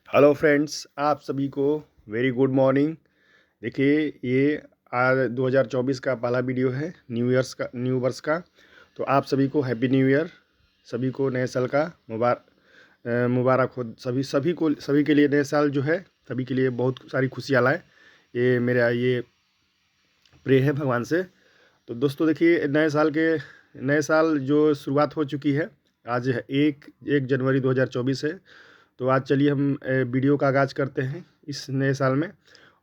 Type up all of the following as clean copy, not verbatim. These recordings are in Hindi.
हेलो फ्रेंड्स, आप सभी को वेरी गुड मॉर्निंग। देखिए, ये आज 2024 का पहला वीडियो है न्यू वर्ष का। तो आप सभी को हैप्पी न्यू ईयर। सभी को नए साल का मुबारक हो। सभी के लिए नए साल जो है सभी के लिए बहुत सारी खुशियाँ लाए। ये मेरा ये प्रे है भगवान से। तो दोस्तों देखिए, नए साल जो शुरुआत हो चुकी है। आज है एक जनवरी 2024 है। तो आज चलिए हम वीडियो का आगाज़ करते हैं इस नए साल में।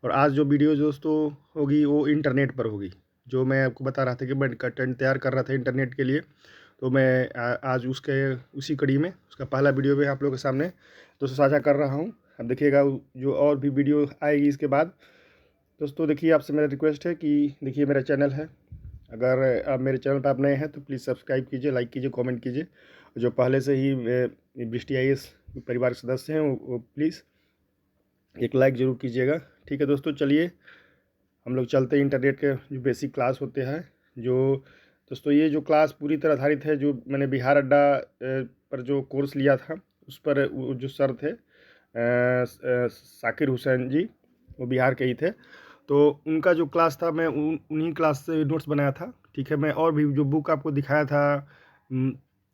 और आज जो वीडियो दोस्तों होगी वो इंटरनेट पर होगी। जो मैं आपको बता रहा था कि मैं कंटेंट तैयार कर रहा था इंटरनेट के लिए। तो मैं आज उसी कड़ी में उसका पहला वीडियो भी आप लोगों के सामने दोस्तों साझा कर रहा हूँ। अब देखिएगा जो और भी वीडियो आएगी इसके बाद। दोस्तों देखिए, आपसे मेरा रिक्वेस्ट है कि देखिए, मेरा चैनल है। अगर आप मेरे चैनल पर आप नए हैं तो प्लीज़ सब्सक्राइब कीजिए, लाइक कीजिए, कमेंट कीजिए। जो पहले से ही दृष्टि IAS परिवार के सदस्य हैं वो प्लीज़ एक लाइक ज़रूर कीजिएगा। ठीक है दोस्तों, चलिए हम लोग चलते हैं इंटरनेट के जो बेसिक क्लास होते हैं। जो दोस्तों ये जो क्लास पूरी तरह आधारित है, जो मैंने बिहार अड्डा पर जो कोर्स लिया था उस पर वो जो सर थे साकिर हुसैन जी, वो बिहार के ही थे। तो उनका जो क्लास था मैं उन्हीं क्लास से नोट्स बनाया था। ठीक है, मैं और भी जो बुक आपको दिखाया था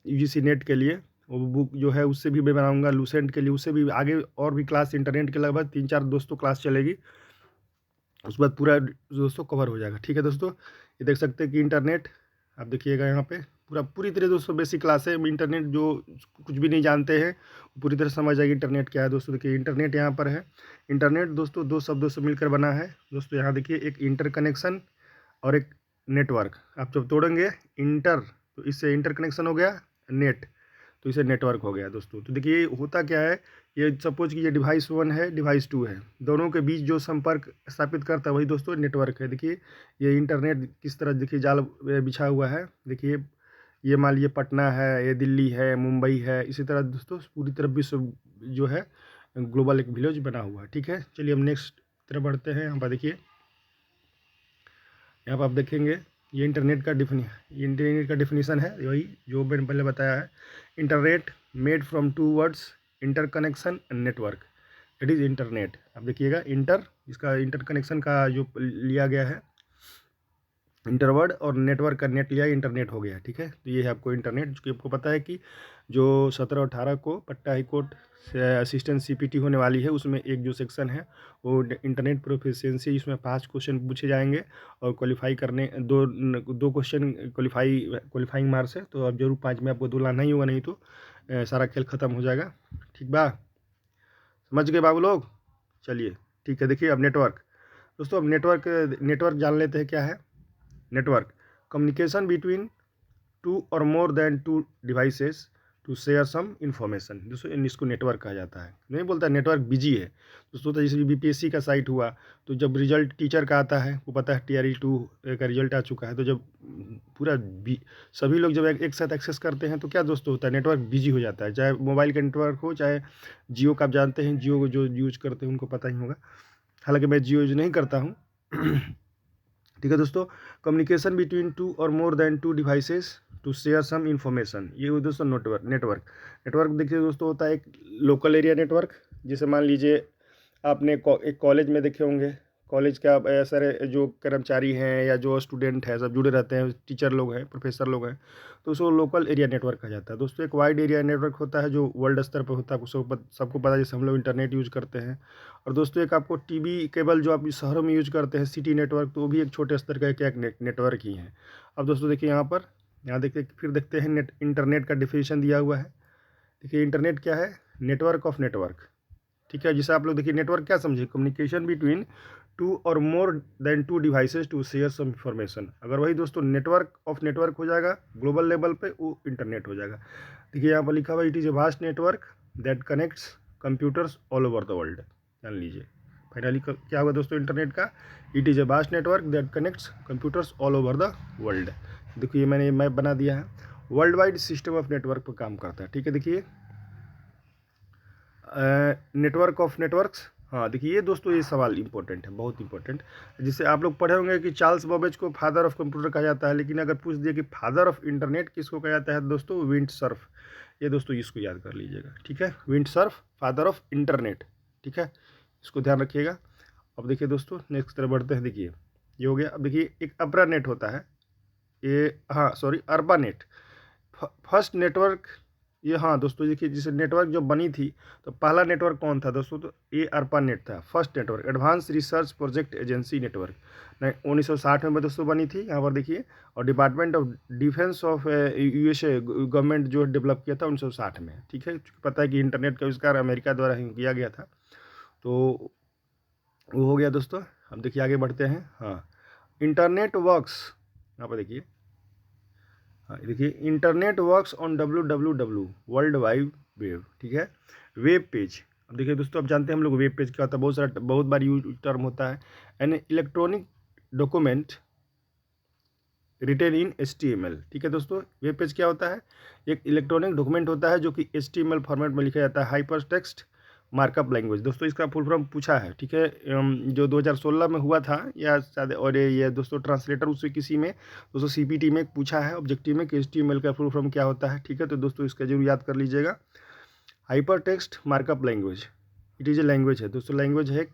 UGC नेट के लिए, वो बुक जो है उससे भी मैं बनाऊंगा। लूसेंट के लिए उससे भी आगे और भी क्लास इंटरनेट के लगभग 3-4 दोस्तों क्लास चलेगी। उसके बाद पूरा दोस्तों कवर हो जाएगा। ठीक है दोस्तों, ये देख सकते हैं कि इंटरनेट आप देखिएगा यहाँ पे पूरी तरह दोस्तों बेसिक क्लास है। इंटरनेट जो कुछ भी नहीं जानते हैं पूरी तरह समझ जाएगी इंटरनेट क्या है। दोस्तों देखिए, इंटरनेट यहाँ पर है। इंटरनेट दोस्तों दो शब्दों से मिलकर बना है। दोस्तों यहाँ देखिए, एक इंटर कनेक्शन और एक नेटवर्क। आप जब तोड़ेंगे इंटर, तो इससे इंटर कनेक्शन हो गया, नेट तो इसे नेटवर्क हो गया दोस्तों। तो देखिए होता क्या है, ये सपोज कि ये डिवाइस 1 है, डिवाइस 2 है, दोनों के बीच जो संपर्क स्थापित करता है वही दोस्तों नेटवर्क है। देखिए ये इंटरनेट किस तरह देखिए जाल बिछा हुआ है। देखिए ये मान लीजिए पटना है, ये दिल्ली है, मुंबई है, इसी तरह दोस्तों पूरी तरह विश्व जो है ग्लोबल एक विलेज बना हुआ है। ठीक है, चलिए हम नेक्स्ट तरफ बढ़ते हैं। यहाँ पर देखिए, यहाँ पर आप देखेंगे ये इंटरनेट का डिफिनीसन है, वही जो मैंने पहले बताया है। Internet made from 2 words, interconnection and network, it is internet. अब देखिएगा इसका इंटरकनेक्शन का जो लिया गया है इंटरवर्ड, और नेटवर्क का नेट लिया इंटरनेट हो गया। ठीक है, तो ये है आपको इंटरनेट। जो कि आपको पता है कि जो 17 और 18 को पटना हाई कोर्ट से असिस्टेंट CPT होने वाली है, उसमें एक जो सेक्शन है वो इंटरनेट प्रोफिशिएंसी, इसमें 5 क्वेश्चन पूछे जाएंगे और क्वालिफाई करने दो क्वेश्चन क्वालिफाइंग मार्क्स है। तो अब जरूर 5 में आपको 2 लाना ही होगा, नहीं तो सारा खेल ख़त्म हो जाएगा। ठीक बा, समझ गए बाबू लोग? चलिए ठीक है। देखिए अब नेटवर्क दोस्तों, अब नेटवर्क जान लेते हैं क्या है। नेटवर्क कम्युनिकेशन बिटवीन 2 और more than 2 devices to share some information. दोस्तों इसको नेटवर्क कहा जाता है। नहीं बोलता नेटवर्क बिजी है दोस्तों। तो जैसे BPSC का साइट हुआ, तो जब रिजल्ट टीचर का आता है, वो पता है TRE 2 का रिजल्ट आ चुका है, तो जब पूरा सभी लोग जब एक साथ एक्सेस करते हैं तो क्या दोस्तों होता है, नेटवर्क बिजी हो जाता है। चाहे मोबाइल का नेटवर्क हो, चाहे जियो का। आप जानते हैं जियो जो यूज करते हैं उनको पता ही होगा, हालांकि मैं जियो यूज नहीं करता हूँ। ठीक है दोस्तों, कम्युनिकेशन बिटवीन 2 और more than 2 devices to share some information, ये हुई दोस्तों नेटवर्क देखिए दोस्तों, होता है एक लोकल एरिया नेटवर्क। जैसे मान लीजिए आपने एक कॉलेज में देखे होंगे, कॉलेज का सारे जो कर्मचारी हैं या जो स्टूडेंट हैं सब जुड़े रहते हैं, टीचर लोग हैं, प्रोफेसर लोग हैं, तो उसको लोकल एरिया नेटवर्क कहा जाता है। दोस्तों एक वाइड एरिया नेटवर्क होता है जो वर्ल्ड स्तर पर होता है, सबको पता है, जैसे हम लोग इंटरनेट यूज़ करते हैं। और दोस्तों एक आपको TV केबल जो आप शहरों में यूज करते हैं, सिटी नेटवर्क, तो वो भी एक छोटे स्तर का एक नेटवर्क ही है। अब दोस्तों देखिए यहाँ देखिए, फिर देखते हैं इंटरनेट का डिफिनीशन दिया हुआ है। देखिए इंटरनेट क्या है, नेटवर्क ऑफ नेटवर्क। ठीक है, जिसे आप लोग देखिए नेटवर्क क्या समझे, कम्युनिकेशन बिटवीन 2 और more than 2 devices to share some information. अगर वही दोस्तों नेटवर्क ऑफ नेटवर्क हो जाएगा ग्लोबल लेवल पे, वो इंटरनेट हो जाएगा। देखिए यहाँ पर लिखा हुआ, it is a vast network that connects computers all over the world. जान लीजिए फाइनली क्या होगा दोस्तों इंटरनेट का, it is a vast network that connects computers all over the world. देखिए मैंने मैप बना दिया है, world wide system of network पर काम करता है। ठीक है, देखिए नेटवर्क ऑफ नेटवर्क्स। हाँ देखिए ये दोस्तों, ये सवाल इंपॉर्टेंट है, बहुत इंपॉर्टेंट। जिससे आप लोग पढ़े होंगे कि चार्ल्स बॉबेज को फादर ऑफ कंप्यूटर कहा जाता है, लेकिन अगर पूछ दिया कि फादर ऑफ इंटरनेट किसको कहा जाता है दोस्तों, विंडसर्फ। ये दोस्तों इसको याद कर लीजिएगा। ठीक है, विंडसर्फ फादर ऑफ इंटरनेट। ठीक है, इसको ध्यान रखिएगा। अब देखिए दोस्तों नेक्स्ट तरफ बढ़ते हैं। देखिए ये हो गया। अब देखिए एक अपरा नेट होता है, ये हाँ सॉरी अरबा नेट फर्स्ट नेटवर्क। ये हाँ दोस्तों देखिए, जिसे नेटवर्क जो बनी थी तो पहला नेटवर्क कौन था दोस्तों, तो ये अरपा नेट था, first network, advance research project agency network 1960 में दोस्तों बनी थी, यहाँ पर देखिए। और department of defence of USA government जो डेवलप किया था 1960 में, ठीक है। पता है कि इंटरनेट का आविष्कार अमेरिका द्वारा ही किया गया था, तो वो हो गया दोस्तों। अब देखिए आगे बढ़ते हैं। हाँ, इंटरनेट वर्क्स, यहाँ पर देखिए, हाँ देखिए, internet works on www world wide web, ठीक है, वेब पेज। अब देखिए दोस्तों, अब जानते हैं हम लोग वेब पेज क्या होता है, बहुत बार यूज टर्म होता है। An electronic document written in HTML, ठीक है दोस्तों। वेब पेज क्या होता है, एक इलेक्ट्रॉनिक डॉक्यूमेंट होता है जो कि HTML फॉर्मेट में लिखा जाता है, हाइपर टेक्स्ट मार्कअप लैंग्वेज। दोस्तों इसका फुल फॉर्म पूछा है, ठीक है, जो 2016 में हुआ था या शायद, और ये दोस्तों ट्रांसलेटर उससे किसी में दोस्तों CPT में पूछा है ऑब्जेक्टिव में कि HTML का फुल फॉर्म क्या होता है, ठीक है। तो दोस्तों इसका जरूर याद कर लीजिएगा। Hyper text markup language, it is a language है दोस्तों, लैंग्वेज है,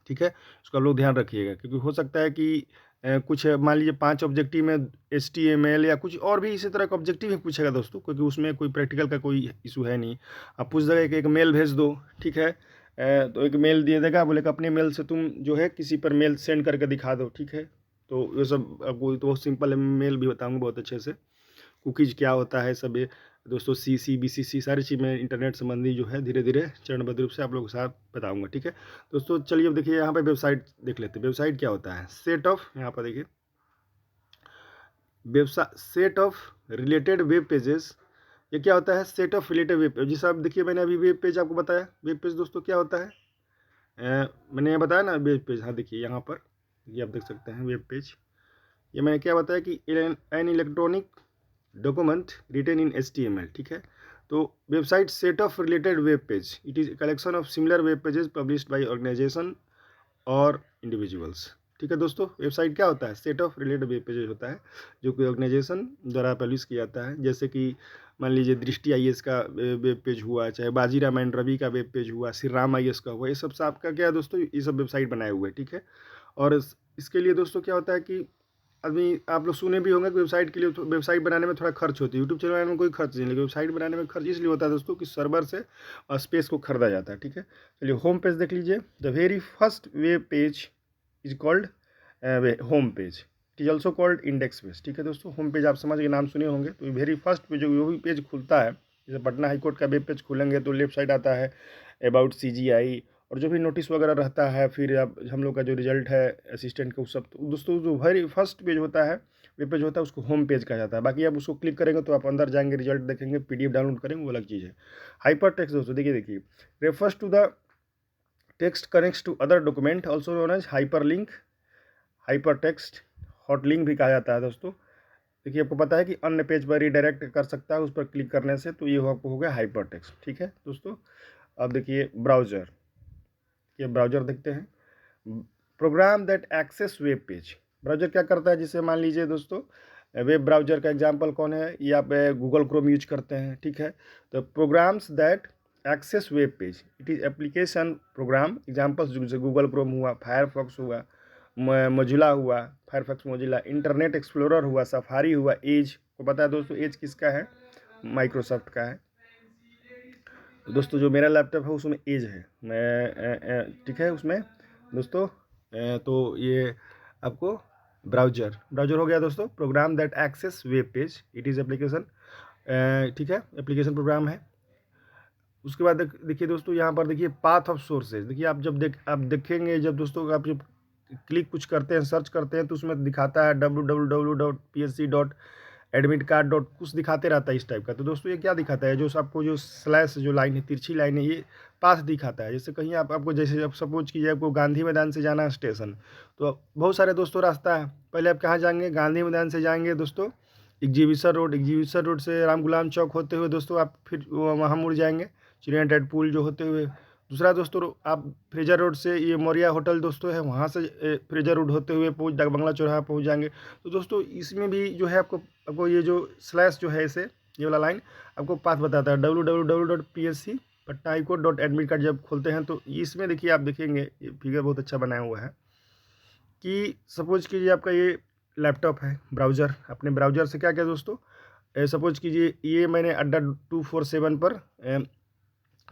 ठीक है। उसका लोग ध्यान रखिएगा, क्योंकि हो सकता है कि कुछ मान लीजिए 5 ऑब्जेक्टिव में HTML या कुछ और भी इसी तरह का ऑब्जेक्टिव ही पूछेगा दोस्तों, क्योंकि उसमें कोई प्रैक्टिकल का कोई इशू है नहीं। आप पूछ देगा कि एक मेल भेज दो, ठीक है, तो एक मेल दे देगा, बोलेगा अपने मेल से तुम जो है किसी पर मेल सेंड करके दिखा दो, ठीक है। तो ये सब आपको तो बहुत सिंपल है, मेल भी बताऊँगा बहुत अच्छे से, कुकीज़ क्या होता है सब ये दोस्तों, CC BCC सारी चीज़ में इंटरनेट संबंधी जो है धीरे धीरे चरणबद्ध रूप से आप लोगों के साथ बताऊंगा, ठीक है दोस्तों। चलिए अब देखिए यहाँ पे वेबसाइट देख लेते हैं। वेबसाइट क्या होता है, सेट ऑफ, यहाँ पर देखिए website, set of related web pages. ये क्या होता है, set of related web page. जैसे आप देखिए मैंने अभी वेब पेज आपको बताया, वेब पेज दोस्तों क्या होता है, मैंने ये बताया ना वेब पेज। हाँ देखिए यहाँ पर ये आप देख सकते हैं वेब पेज। ये मैंने क्या बताया कि an electronic document written in HTML, ठीक है। तो website set of related web page, it is collection of similar web pages published by organization और इंडिविजुअल्स, ठीक है दोस्तों। वेबसाइट क्या होता है, set of related web pages होता है जो कि ऑर्गेनाइजेशन द्वारा पब्लिश किया जाता है। जैसे कि मान लीजिए दृष्टि IAS का वेब पेज हुआ, चाहे बाजी रामायण रवि का वेब पेज हुआ, श्री राम IAS का हुआ, ये सब आपका क्या है दोस्तों, ये सब वेबसाइट बनाए हुए, ठीक है। और इसके लिए दोस्तों क्या होता है कि आदमी, आप लोग सुने भी होंगे कि वेबसाइट के लिए, वेबसाइट बनाने में थोड़ा खर्च होती है। यूट्यूब चैनल बनाने में कोई खर्च नहीं, लेकिन वेबसाइट बनाने में खर्च इसलिए होता है दोस्तों कि सर्वर से स्पेस को खरीदा जाता है, ठीक है। चलिए होम पेज देख लीजिए। The very first web page is called home page, it is also called index page, ठीक है दोस्तों। होम पेज आप समझ के नाम सुने होंगे। तो वेरी फर्स्ट पेज जो भी पेज खुलता है, जैसे पटना हाईकोर्ट का वेब पेज खुलेंगे तो लेफ्ट साइड आता है अबाउट CGI, और जो भी नोटिस वगैरह रहता है, फिर अब हम लोग का जो रिजल्ट है असिस्टेंट का, उस सब तो दोस्तों जो वेरी फर्स्ट पेज होता है, वेब पेज होता है, उसको होम पेज कहा जाता है। बाकी आप उसको क्लिक करेंगे तो आप अंदर जाएंगे, रिजल्ट देखेंगे, PDF डाउनलोड करेंगे, वो अलग चीज़ है। हाइपर टेक्स्ट दोस्तों देखिए refers to the text connects to other document also known as hyper link, hyper text hot link भी कहा जाता है दोस्तों। देखिए आपको पता है कि अन्य पेज पर रिडायरेक्ट कर सकता है उस पर क्लिक करने से, तो ये आपको हो गया हाइपर टेक्स्ट, ठीक है दोस्तों। अब देखिए ब्राउज़र, ये ब्राउज़र देखते हैं। Program that access web page, browser क्या करता है, जिससे मान लीजिए दोस्तों वेब ब्राउज़र का एग्जांपल कौन है, ये आप गूगल क्रोम यूज करते हैं, ठीक है। तो programs that access web page, it is application program, examples जैसे गूगल क्रोम हुआ, फायरफॉक्स हुआ, मोजिला हुआ, फायरफॉक्स मोजिला, इंटरनेट एक्सप्लोरर हुआ, सफारी हुआ, एज को पता है दोस्तों, एज किसका है, माइक्रोसॉफ्ट का है। तो दोस्तों जो मेरा लैपटॉप है उसमें एज है, मैं ठीक है उसमें दोस्तों। तो ये आपको ब्राउज़र हो गया दोस्तों। Program that access web page, it is application, ठीक है, एप्लीकेशन प्रोग्राम है। उसके बाद देखिए दोस्तों यहाँ पर देखिए पाथ ऑफ सोर्सेज। देखिए आप जब आप देखेंगे, जब दोस्तों आप जब क्लिक कुछ करते हैं, सर्च करते हैं, तो उसमें दिखाता है www.psc.admitcard. कुछ दिखाते रहता है इस टाइप का। तो दोस्तों ये क्या दिखाता है, जो आपको जो स्लैश जो लाइन है, तिरछी लाइन है, ये पाथ दिखाता है। जैसे कहीं आपको, जैसे आप सपोज कीजिए आपको गांधी मैदान से जाना है स्टेशन, तो बहुत सारे दोस्तों रास्ता है। पहले आप कहाँ जाएंगे, गांधी मैदान से जाएंगे दोस्तों एग्जीबिशन रोड से राम गुलाम चौक होते हुए दोस्तों आप फिर वहाँ मुड़ जाएंगे, चिड़िया डेडपूल जो होते हुए। दूसरा दोस्तों आप फ्रेजर रोड से, ये मौर्या होटल दोस्तों है, वहाँ से फ्रेजर रोड होते हुए डाक बंगला चौराहा पहुँच जाएंगे। तो दोस्तों इसमें भी जो है आपको ये जो स्लैश जो है इसे, ये वाला लाइन आपको पाथ बताता है www.psc Patna high court dot admit card जब खोलते हैं तो इसमें देखिए आप देखेंगे ये फिगर बहुत अच्छा बनाया हुआ है कि सपोज कीजिए आपका ये लैपटॉप है, ब्राउज़र, अपने ब्राउज़र से क्या किया दोस्तों, सपोज कीजिए ये मैंने अड्डा 247 पर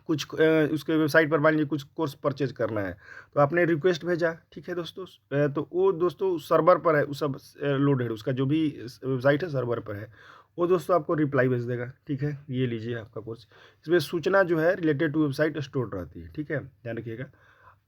कुछ उसके वेबसाइट पर मान लीजिए कुछ कोर्स परचेज करना है, तो आपने रिक्वेस्ट भेजा, ठीक है दोस्तों, तो वो दोस्तों सर्वर पर है, उस सब लोडेड, उसका जो भी वेबसाइट है सर्वर पर है, वो दोस्तों आपको रिप्लाई भेज देगा, ठीक है। ये लीजिए आपका कोर्स, इसमें सूचना जो है रिलेटेड टू वेबसाइट स्टोर रहती है, ठीक है, ध्यान रखिएगा।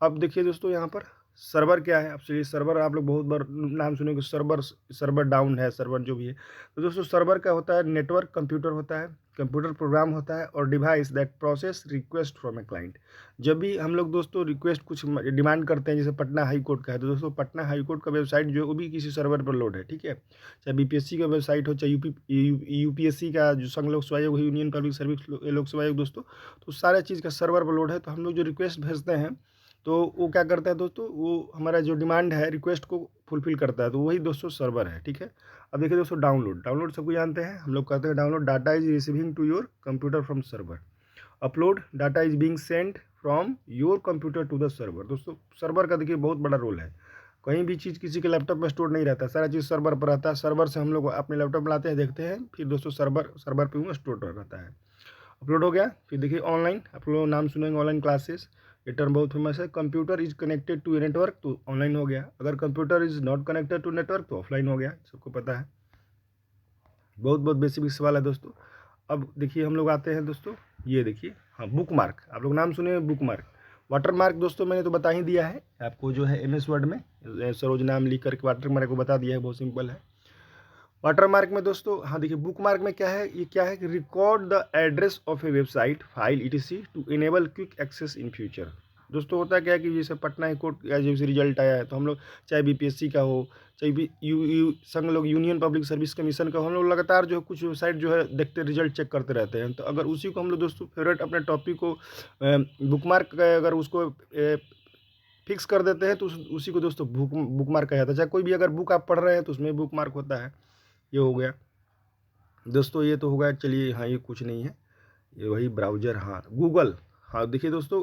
अब देखिए दोस्तों यहाँ पर सर्वर क्या है, आपसे सर्वर आप लोग बहुत बार नाम सुनेंगे, सर्वर डाउन है, सर्वर जो भी है, तो दोस्तों सर्वर क्या होता है, नेटवर्क कंप्यूटर होता है, कंप्यूटर प्रोग्राम होता है और device that process request from a client. जब भी हम लोग दोस्तों रिक्वेस्ट कुछ डिमांड करते हैं, जैसे पटना हाई कोर्ट का है, तो दोस्तों पटना हाई कोर्ट का वेबसाइट जो वो भी किसी सर्वर पर लोड है, ठीक है, चाहे बीपीएससी का वेबसाइट हो, चाहे यूपीएससी का जो संघ लोक सेवा आयोग, यूनियन पब्लिक सर्विस लोक सेवा आयोग दोस्तों, तो सारा चीज़ का सर्वर पर लोड है। तो हम लोग जो रिक्वेस्ट भेजते हैं तो वो क्या करता है दोस्तों, वो हमारा जो डिमांड है रिक्वेस्ट को फुलफिल करता है, तो वही दोस्तों सर्वर है, ठीक है। अब देखिए दोस्तों डाउनलोड सबको जानते हैं, हम लोग कहते हैं download, data is receiving to your computer from server. Upload, data is being sent from your computer to the server. दोस्तों सर्वर का देखिए बहुत बड़ा रोल है, कहीं भी चीज़ किसी के लैपटॉप में स्टोर नहीं रहता, सारा चीज़ सर्वर पर रहता है, सर्वर से हम लोग अपने लैपटॉप में लाते हैं, देखते हैं, फिर दोस्तों सर्वर पे वो स्टोर रहता है। अपलोड हो गया, फिर देखिए ऑनलाइन, आप लोग नाम सुनेंगे ऑनलाइन क्लासेस, ये टर्म बहुत फेमस है। Computer is connected to network, तो ऑनलाइन हो गया, अगर computer is not connected to network तो ऑफलाइन हो गया, सबको पता है, बहुत बहुत बेसिक सवाल है दोस्तों। अब देखिए हम लोग आते हैं दोस्तों, ये देखिए, हाँ बुक मार्क, आप लोग नाम सुने बुक मार्क, वाटर मार्क दोस्तों मैंने तो बता ही दिया है आपको, जो है MS वर्ड में सरोज नाम लिख करके वाटर मार्क को बता दिया है, बहुत सिंपल है। वाटर मार्क में दोस्तों, हाँ देखिए बुक मार्क में क्या है, ये क्या है कि record the address of a website file ETC to enable quick access in future. दोस्तों होता क्या है कि जैसे पटना हाई कोर्ट का जैसे रिजल्ट आया है, तो हम लोग चाहे BPSC का हो, चाहे भी संघ लोग यूनियन पब्लिक सर्विस कमीशन का हो, हम लोग लगातार जो है कुछ वेबसाइट जो है देखते रिजल्ट चेक करते रहते हैं। तो अगर उसी को हम लोग दोस्तों फेवरेट अपने टॉपिक को बुक मार्क अगर उसको फिक्स कर देते हैं तो उसी को दोस्तों बुक मार्क कहा जाता है। चाहे कोई भी अगर बुक आप पढ़ रहे हैं तो उसमें बुक मार्क होता है। ये हो गया दोस्तों, ये तो होगा, चलिए हाँ ये कुछ नहीं है, ये वही ब्राउज़र, हाँ गूगल, हाँ देखिए दोस्तों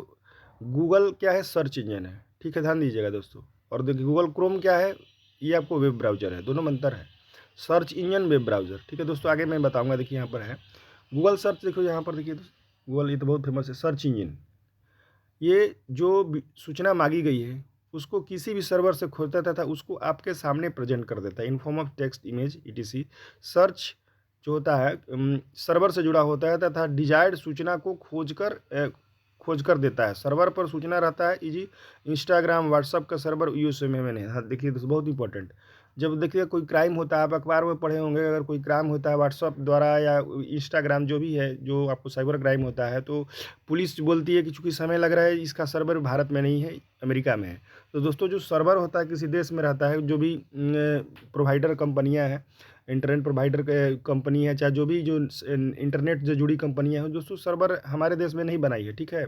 गूगल क्या है, सर्च इंजन है, ठीक है, ध्यान दीजिएगा दोस्तों। और देखिए गूगल क्रोम क्या है, ये आपको वेब ब्राउज़र है, दोनों में अंतर है, सर्च इंजन वेब ब्राउज़र, ठीक है दोस्तों, आगे मैं बताऊँगा। देखिए यहाँ पर है गूगल सर्च, देखो यहाँ पर देखिए दोस्तों गूगल, ये तो बहुत फेमस है सर्च इंजन। ये जो सूचना मांगी गई है उसको किसी भी सर्वर से खोजता तथा उसको आपके सामने प्रेजेंट कर देता है in form of text, image ETC। Search जो होता है सर्वर से जुड़ा होता है तथा डिजायर्ड सूचना को खोज कर देता है। सर्वर पर सूचना रहता है इजी इंस्टाग्राम, व्हाट्सअप का सर्वर यूज में मैंने, हाँ देखिए दोस्तों बहुत इंपॉर्टेंट, जब देखिए कोई क्राइम होता है, आप अखबार में पढ़े होंगे, अगर कोई क्राइम होता है व्हाट्सअप द्वारा या इंस्टाग्राम जो भी है, जो आपको साइबर क्राइम होता है, तो पुलिस बोलती है कि चूंकि समय लग रहा है, इसका सर्वर भारत में नहीं है, अमेरिका में है। तो दोस्तों जो सर्वर होता है किसी देश में रहता है, जो भी प्रोवाइडर कंपनियां हैं, इंटरनेट प्रोवाइडर कंपनी है, चाहे जो भी जो इंटरनेट से जुड़ी कंपनियां हैं दोस्तों, सर्वर हमारे देश में नहीं बनाई है, ठीक है।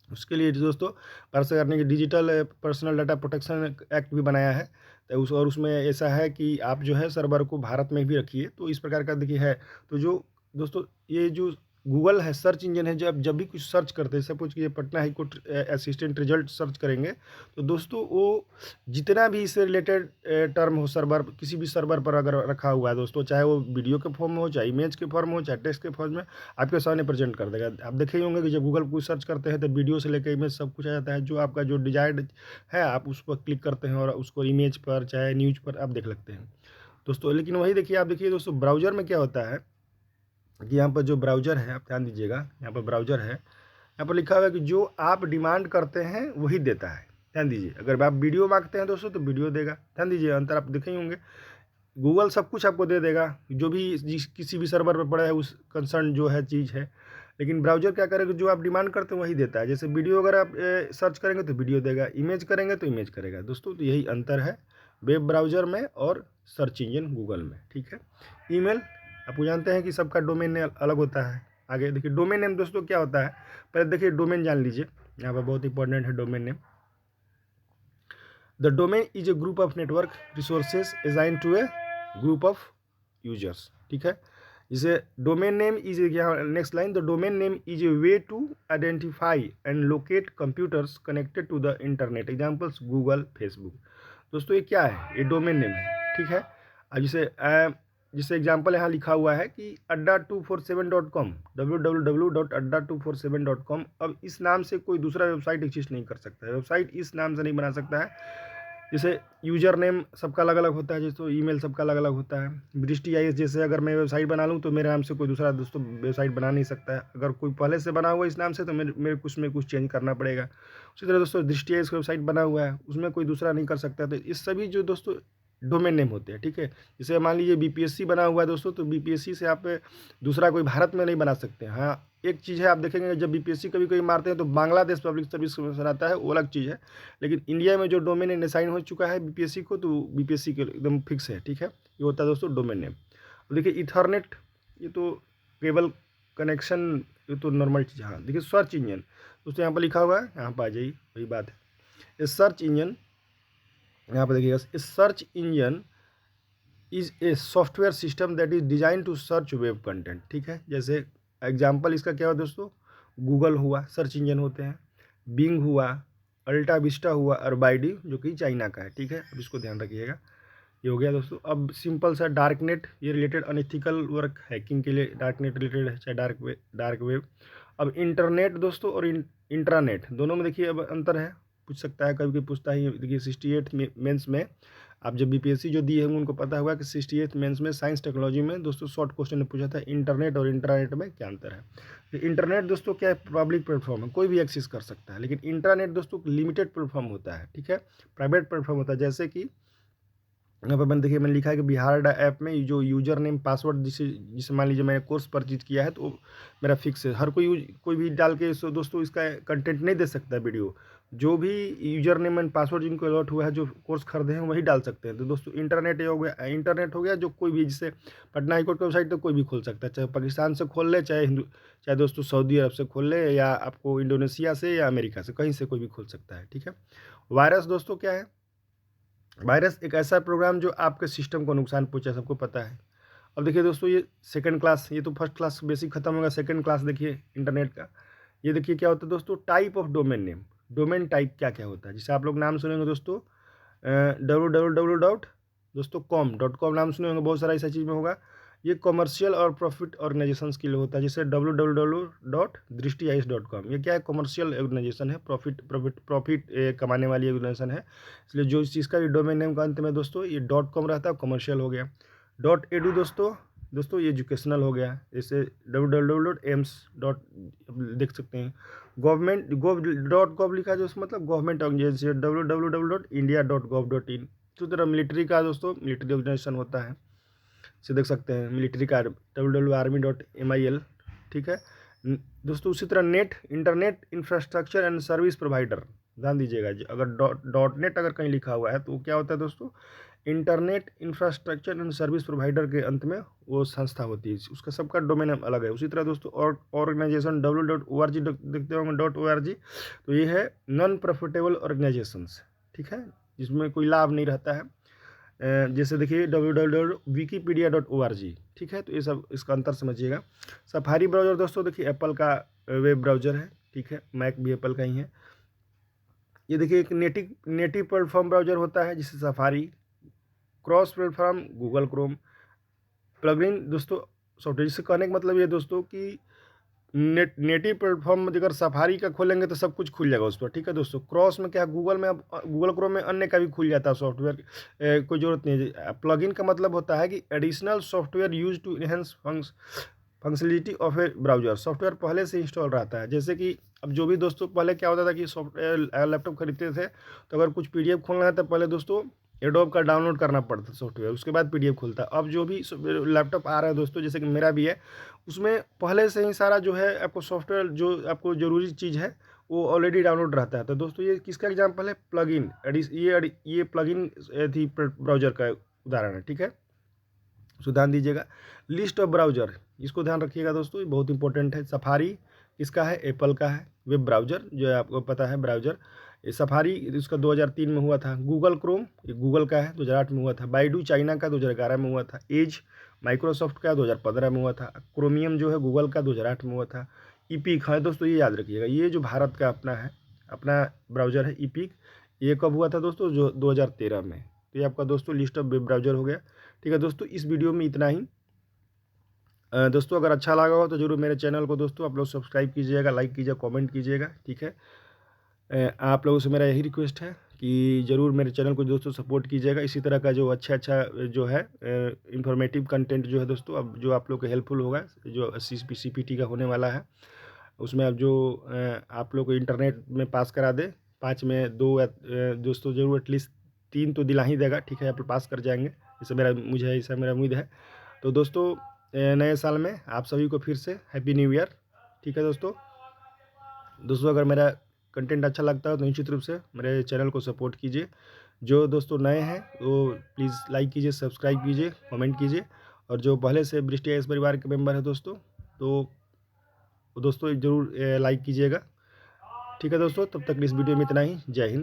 उसके लिए दोस्तों भारत सरकार ने digital personal data protection act भी बनाया है, तो और उसमें ऐसा है कि आप जो है सर्वर को भारत में भी रखिए, तो इस प्रकार का देखिए है। तो जो दोस्तों ये जो गूगल है सर्च इंजन है, जब भी कुछ सर्च करते हैं, सपोज कि ये Patna high court assistant result search करेंगे, तो दोस्तों वो जितना भी इससे रिलेटेड टर्म हो सर्वर, किसी भी सर्वर पर अगर रखा हुआ है दोस्तों, चाहे वो वीडियो के फॉर्म में हो, चाहे इमेज के फॉर्म हो, चाहे टेक्स्ट के फॉर्म में, आपके सामने प्रेजेंट कर देगा। आप देखे ही होंगे कि जब गूगल को सर्च करते हैं तो वीडियो से लेकर इमेज सब कुछ आ जाता है, जो आपका जो डिजायर्ड है आप उस पर क्लिक करते हैं और उसको इमेज पर चाहे न्यूज पर आप देख लगते हैं दोस्तों। लेकिन वही देखिए, आप देखिए दोस्तों ब्राउज़र में क्या होता है कि यहाँ पर जो ब्राउज़र है, आप ध्यान दीजिएगा, यहाँ पर ब्राउज़र है, यहाँ पर लिखा हुआ है कि जो आप डिमांड करते हैं वही देता है। ध्यान दीजिए, अगर आप वीडियो मांगते हैं दोस्तों तो वीडियो देगा, ध्यान दीजिए अंतर आप देखे ही होंगे। गूगल सब कुछ आपको दे देगा, जो भी किसी भी सर्वर पर पड़ा है उस कंसर्न जो है चीज़ है, लेकिन ब्राउज़र क्या करेगा, जो आप डिमांड करते हैं वही देता है। जैसे वीडियो अगर आप सर्च करेंगे तो वीडियो देगा, इमेज करेंगे तो इमेज करेगा दोस्तों। तो यही अंतर है वेब ब्राउज़र में और सर्च इंजन गूगल में, ठीक है। ईमेल, आपको जानते हैं कि सबका डोमेन नेम अलग होता है। आगे देखिए डोमेन नेम दोस्तों क्या होता है, पहले देखिए डोमेन जान लीजिए, यहाँ पर बहुत इंपॉर्टेंट है domain name. The domain is a group of network resources assign to a group of users, ठीक है। जैसे डोमेन नेम इज, यहाँ next line, the domain name is a way to identify and locate computers connected to the internet, examples Google, Facebook. दोस्तों ये क्या है, ये डोमेन नेम है, ठीक है। अब जैसे एग्जाम्पल यहाँ लिखा हुआ है कि adda247.com, www.adda247.com। अब इस नाम से कोई दूसरा वेबसाइट एग्जिस्ट नहीं कर सकता है, वेबसाइट इस नाम से नहीं बना सकता है। जैसे यूजर नेम सबका अलग अलग होता है, जैसे ईमेल सबका अलग अलग होता है। दृष्टि आईएएस जैसे अगर मैं वेबसाइट बना लूँ तो मेरे नाम से कोई दूसरा दोस्तों वेबसाइट बना नहीं सकता है। अगर कोई पहले से बना हुआ इस नाम से तो मेरे कुछ में कुछ चेंज करना पड़ेगा। उसी तरह दोस्तों दृष्टि आईएएस वेबसाइट बना हुआ है, उसमें कोई दूसरा नहीं कर सकता। तो इस सभी जो दोस्तों डोमेन नेम होते हैं, ठीक है। जैसे मान लीजिए बीपीएससी बना हुआ है दोस्तों, तो बीपीएससी से आप दूसरा कोई भारत में नहीं बना सकते। हाँ, एक चीज़ है, आप देखेंगे जब बीपीएससी कभी कभी मारते हैं तो बांग्लादेश पब्लिक सर्विस कमीशन आता है, वो अलग चीज़ है। लेकिन इंडिया में जो डोमेन नेम असाइन हो चुका है बीपीएससी को, तो बीपीएससी के एकदम फिक्स है, ठीक है। ये होता है दोस्तों डोमेन नेम। देखिए इथरनेट, ये तो केबल कनेक्शन, ये तो नॉर्मल चीज़। हाँ देखिए सर्च इंजन दोस्तों, यहाँ पर लिखा हुआ है, यहाँ पर आ जाइए, वही बात है। ये सर्च इंजन, यहाँ पर देखिएगा, इस search engine is a software system that is design to search web content, ठीक है। जैसे एग्जाम्पल इसका क्या हुआ दोस्तों, गूगल हुआ, सर्च इंजन होते हैं, बिंग हुआ, अल्टा विस्टा हुआ, और बाइडी जो कि चाइना का है, ठीक है। अब इसको ध्यान रखिएगा, ये हो गया दोस्तों। अब सिंपल सा डार्क नेट, ये रिलेटेड अनएथिकल वर्क, हैकिंग के लिए डार्क नेट रिलेटेड है, चाहे डार्क वेब। अब इंटरनेट दोस्तों और इंट्रानेट दोनों में देखिए अब अंतर है, पूछ सकता है, कभी कभी पूछता है। देखिए 68 मेंस में, आप जब बीपीएससी जो दिए होंगे उनको पता होगा कि 68 मेंस में साइंस टेक्नोलॉजी में दोस्तों शॉर्ट क्वेश्चन ने पूछा था इंटरनेट और इंट्रानेट में क्या अंतर है। तो इंटरनेट दोस्तों क्या है, पब्लिक प्लेटफॉर्म है, कोई भी एक्सेस कर सकता है। लेकिन इंट्रानेट दोस्तों लिमिटेड प्लेटफॉर्म होता है, ठीक है, प्राइवेट प्लेटफॉर्म होता है। जैसे कि यहाँ पर मैंने देखिए, मैंने लिखा है कि बिहार डा ऐप में जो यूजर नेम पासवर्ड जिसे मान लीजिए मैंने कोर्स परचेज किया है तो मेरा फिक्स है। हर कोई भी डाल के दोस्तों इसका कंटेंट नहीं दे सकता वीडियो। जो भी यूजर नेम एंड पासवर्ड जिनको अलॉट हुआ है, जो कोर्स खरीदे हैं वही डाल सकते हैं। तो दोस्तों इंटरनेट हो गया जो कोई भी, जैसे पटना हाईकोर्ट की वेबसाइट तो कोई भी खोल सकता है, चाहे पाकिस्तान से खोल ले, चाहे दोस्तों सऊदी अरब से खोल ले, या आपको इंडोनेशिया से या अमेरिका से, कहीं से कोई भी खोल सकता है, ठीक है। वायरस दोस्तों क्या है, वायरस एक ऐसा प्रोग्राम जो आपके सिस्टम को नुकसान पहुंचा, सबको पता है। अब देखिए दोस्तों, ये सेकंड क्लास, ये तो फर्स्ट क्लास बेसिक खत्म होगा, सेकंड क्लास देखिए इंटरनेट का। ये देखिए क्या होता है दोस्तों, type of domain name, domain type क्या क्या होता है। जैसे आप लोग नाम सुनेंगे दोस्तों www.com नाम सुने होंगे, बहुत सारा ऐसा चीज़ में होगा। ये कमर्शियल और प्रॉफिट ऑर्गेनाइजेशन के लिए होता है। जैसे www.drishtiis.com, ये क्या है, कमर्शियल ऑर्गेनाइजेशन है, प्रॉफिट कमाने वाली ऑर्गेनाइजेशन है। इसलिए जो इस चीज़ का भी डोमेन नेम का अंत में दोस्तों ये .com रहता है, कमर्शियल हो गया। .edu दोस्तों ये एजुकेशनल हो गया। जैसे www.aims. देख सकते हैं। गवर्नमेंट .gov लिखा है जो मतलब गवर्नमेंट ऑर्गेनाइजेशन, www.india.gov.in। तो तरह मिलिट्री का दोस्तों मिलिट्री ऑर्गेनाइजेशन होता है, इसे देख सकते हैं, मिलिट्री का www.army.mil, ठीक है दोस्तों। उसी तरह net, internet infrastructure and service provider, ध्यान दीजिएगा जी, अगर .net अगर कहीं लिखा हुआ है तो क्या होता है दोस्तों, internet infrastructure and service provider के अंत में वो संस्था होती है, उसका सबका डोमेन अलग है। उसी तरह दोस्तों ऑर्गेनाइजेशन www.org देखते होंगे, .org, तो ये है नॉन प्रॉफिटेबल ऑर्गेनाइजेशंस, ठीक है, जिसमें कोई लाभ नहीं रहता है। जैसे देखिए www.wikipedia.org, ठीक है। तो ये सब इसका अंतर समझिएगा। सफारी ब्राउज़र दोस्तों देखिए एप्पल का वेब ब्राउज़र है, ठीक है, मैक भी एप्पल का ही है। ये देखिए एक नेटिव प्लेटफॉर्म ब्राउज़र होता है जिसे safari, cross platform Google Chrome, plugin दोस्तों सॉफ्टवेयर। जिससे कहने का मतलब ये दोस्तों कि नेटिव प्लेटफॉर्म में अगर सफारी का खोलेंगे तो सब कुछ खुल जाएगा उस पर, ठीक है दोस्तों। क्रॉस में क्या है, गूगल में, अब गूगल क्रोम में अन्य का भी खुल जाता है सॉफ्टवेयर, कोई ज़रूरत नहीं है। प्लगइन का मतलब होता है कि additional software use to enhance functionality of a browser, software पहले से इंस्टॉल रहता है। जैसे कि अब जो भी दोस्तों पहले क्या होता था कि सॉफ्टवेयर लैपटॉप खरीदते थे तो अगर कुछ PDF खोलना है तो पहले दोस्तों एडोब का डाउनलोड करना पड़ता सॉफ्टवेयर, उसके बाद PDF खुलता है। अब जो भी लैपटॉप आ रहा है दोस्तों, जैसे कि मेरा भी है, उसमें पहले से ही सारा जो है आपको सॉफ्टवेयर जो आपको ज़रूरी चीज़ है वो ऑलरेडी डाउनलोड रहता है। तो दोस्तों ये किसका एग्जाम्पल है, प्लगइन, ये प्लगइन थी ब्राउजर का उदाहरण है, ठीक है। सो ध्यान दीजिएगा। लिस्ट ऑफ ब्राउजर, इसको ध्यान रखिएगा दोस्तों, ये बहुत इंपॉर्टेंट है। सफारी किसका है, एप्पल का है, वेब ब्राउजर जो है आपको पता है ब्राउजर। ये सफारी इसका 2003 में हुआ था। गूगल क्रोम ये गूगल का है, 2008 में हुआ था। बाइडू चाइना का 2011 में हुआ था। एज माइक्रोसॉफ्ट का 2015 में हुआ था। क्रोमियम जो है गूगल का 2008 में हुआ था। ईपिक है दोस्तों, ये याद रखिएगा, ये जो भारत का अपना है, अपना ब्राउज़र है ईपिक, ये कब हुआ था दोस्तों? जो 2013 में। तो ये आपका दोस्तों लिस्ट ऑफ वेब ब्राउज़र हो गया। ठीक है दोस्तों, इस वीडियो में इतना ही। दोस्तों अगर अच्छा लगा हो तो ज़रूर मेरे चैनल को दोस्तों आप लोग सब्सक्राइब कीजिएगा, लाइक कीजिएगा, कमेंट कीजिएगा। ठीक है, आप लोगों से मेरा यही रिक्वेस्ट है कि ज़रूर मेरे चैनल को दोस्तों सपोर्ट कीजिएगा। इसी तरह का जो अच्छा जो है इंफॉर्मेटिव कंटेंट जो है दोस्तों, अब जो आप लोग को हेल्पफुल होगा, जो CPT का होने वाला है, उसमें अब जो आप लोग को इंटरनेट में पास करा दे, 5 में 2 दोस्तों ज़रूर एटलीस्ट 3 तो दिला ही देगा। ठीक है, आप पास कर जाएंगे, ऐसा मेरा उम्मीद है। तो दोस्तों नए साल में आप सभी को फिर से हैप्पी न्यू ईयर। ठीक है दोस्तों अगर मेरा कंटेंट अच्छा लगता है तो निश्चित रूप से मेरे चैनल को सपोर्ट कीजिए। जो दोस्तों नए हैं वो प्लीज़ लाइक कीजिए, सब्सक्राइब कीजिए, कमेंट कीजिए। और जो पहले से ब्रिस्ट इस परिवार के मेंबर हैं दोस्तों, तो दोस्तों ज़रूर लाइक कीजिएगा। ठीक है दोस्तों, तब तक इस वीडियो में इतना ही। जय हिंद।